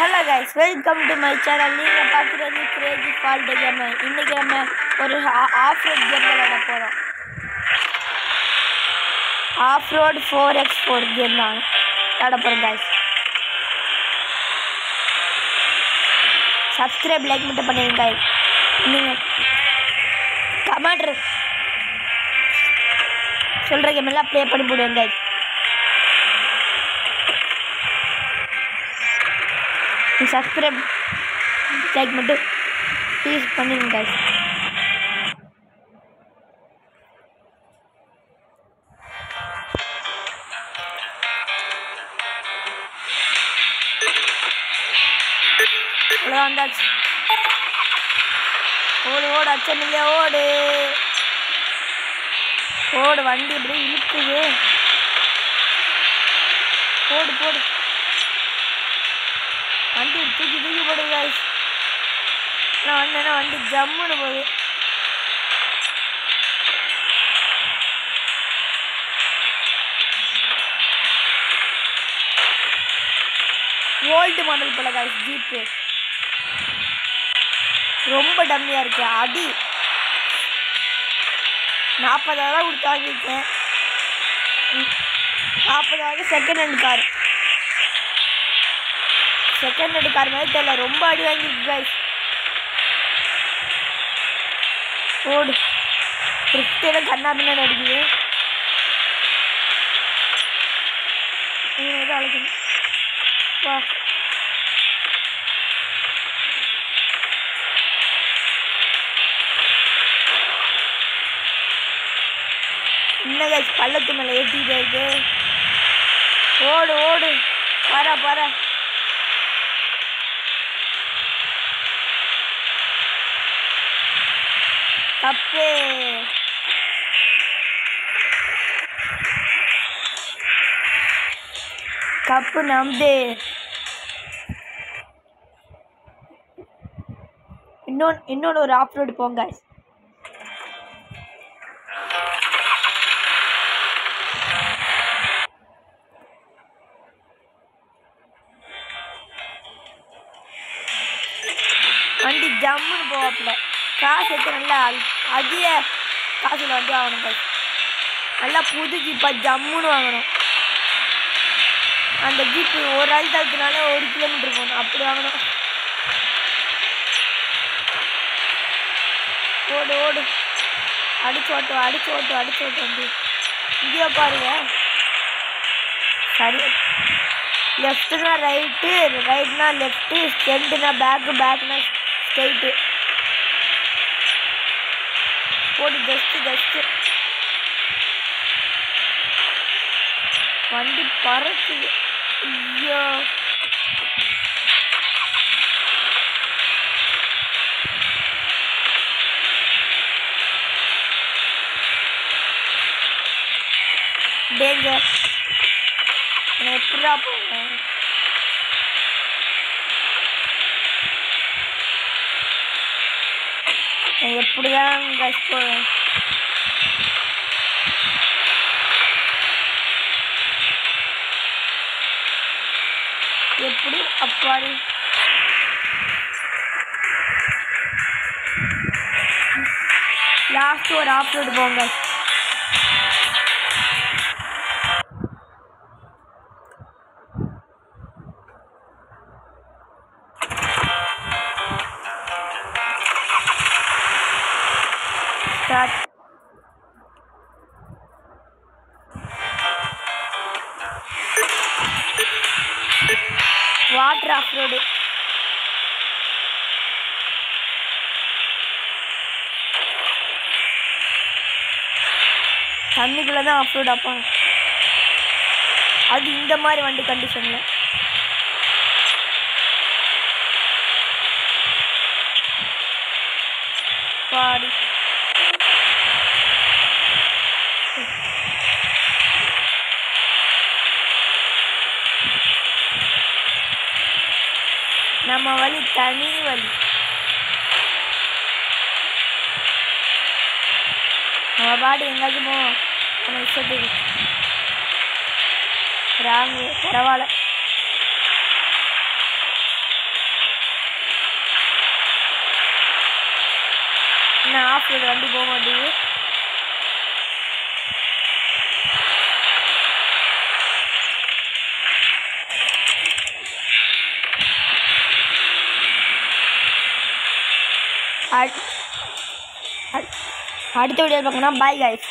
Hello guys, welcome to my channel. நீங்கள் பார்க்குறது crazy fault game. இன்றைக்கி நம்ம ஒரு ஆஃப் ரோட் கேம் விளையாட போகிறோம். ஆஃப் ரோட் 4x4 கேம் தான் விளையாட போகிறோம் கைஸ். சப்ஸ்கிரைப் லைக் மட்டும் பண்ணிடுங்க கைஸ். நீங்கள் கமெண்ட் சொல்கிற கேம் எல்லாம் ப்ளே பண்ணி போடுவேன் கைஸ். சப்ஸ்கிரைப் லைக் மட்டும் ப்ளீஸ் பண்ணிடுங்க கைஸ். அவ்வளோதான் வந்தாச்சு. ஓடு ஓடு, அச்சம் இல்லையா, ஓடு ஓடு. வண்டி இப்படி இழுக்குது. போடு போடு, வண்டி தூக்கி தூக்கி போடு கைஸ். நான் வந்தேன்னா வண்டி ஜம்முன்னு போகுது. ஓல்டு மாடல் போல கைஸ். ஜீப்பு ரொம்ப டம்மியாக இருக்கு. அடி 40,000 கொடுத்து வாங்கியிருக்கேன். 40,000 second hand car. Second hand car மாதிரி தெரியல, ரொம்ப அடி வாங்கியிருக்கு கைஸ். ஓடு. ட்ரிஃப்டெல்லாம் கண்ணா பின்னாடி அடிக்குது. எதுவும் அழைக்கணும் வா. என்ன கைஸ், பள்ளத்து மேலே ஏற்றிக்கிட்டே இருக்கு. ஓடு ஓடு, பாரா பாரா. கப்பு கப்பு நம்பு. இன்னொன்று ஒரு ஆஃப் ரோடு போங்க. வண்டி ஜம்முன்னு போவாப்புல. காசு எடுத்து நல்லா அதிக காசில் வண்டி வாங்கணும் கைஸ். நல்லா புது ஜீப்பாக ஜம்முன்னு வாங்கணும். அந்த ஜீப்பு ஒரு ஆள் தகுனால 1 கிலோமீட்டர் போகணும், அப்படி வாங்கணும். ஓடு ஓடு, அடிச்சு ஓட்டு அடிச்சு ஓட்டு அடிச்சு ஓட்டு. வண்டி இங்கேயோ பாருங்க. சரி, லெஃப்ட்டுனா ரைட்டு, ரைட்னா லெஃப்ட்டு, ஸ்ட்ரெண்ட்டுனா பேக்கு, பேக்குனா ஸ்ட்ரெயிட்டு. போடு ஜஸ்ட்டு. வண்டி பறக்குது. ஐயோ, டேஞ்சர். நான் எப்படிடா போவேன்? நான் எப்படிதான் கஷ்ட போவேன்? எப்படி அப்பாடி. லாஸ்ட் ஒரு ஆஃப் ரோடு போங்க. ஸ்டார்ட். Water off road. தண்ணிக்குள்ளே தான் ஆஃப் ரோடு அப்பா. அது இந்த மாதிரி வண்டி கண்டிஷனில். பாடி நம்ம வழி தனி வழி. நம்ம பாடி எங்கேயாச்சும் போவோம். நம்ம இஷ்டத்துக்கு ராங்கு பரவாயில்ல. இன்னும் ஆஃப் ரோடு வண்டி போக மாட்டேங்குது. அடுத்த வீடியோ பார்க்கணும். Bye guys.